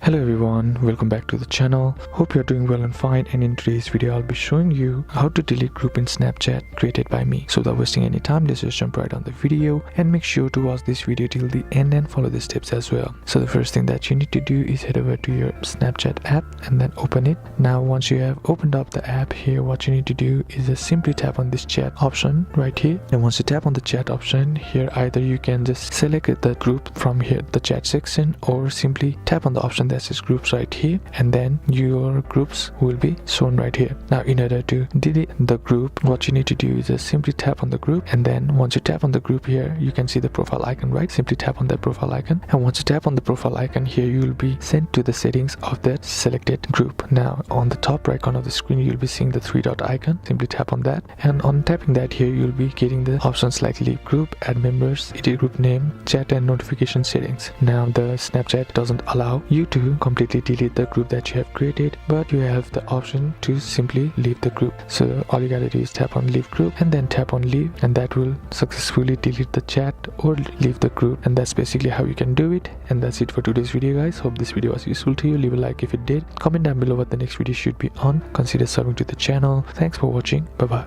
Hello everyone, welcome back to the channel. Hope you're doing well and fine, and in today's video I'll be showing you how to delete group in Snapchat created by me. So without wasting any time, let's just jump right on the video and make sure to watch this video till the end and follow the steps as well. So the first thing that you need to do is head over to your Snapchat app and then open it. Now once you have opened up the app here, what you need to do is just simply tap on this chat option right here. And once you tap on the chat option here, either you can just select the group from here, the chat section, or simply tap on the option that says groups right here, and then your groups will be shown right here. Now in order to delete the group, what you need to do is just simply tap on the group, and then once you tap on the group here, you can see the profile icon, right? Simply tap on that profile icon, and once you tap on the profile icon here, you will be sent to the settings of that selected group. Now on the top right corner of the screen, you'll be seeing the three dot icon. Simply tap on that, and on tapping that here, you'll be getting the options like leave group, add members, edit group name, chat and notification settings. Now the Snapchat doesn't allow you to completely delete the group that you have created, but you have the option to simply leave the group. So all you gotta do is tap on leave group and then tap on leave, and that will successfully delete the chat or leave the group. And that's basically how you can do it. And that's it for today's video, guys. Hope this video was useful to you. Leave a like if it did, comment down below what the next video should be on, consider subbing to the channel. Thanks for watching. Bye bye.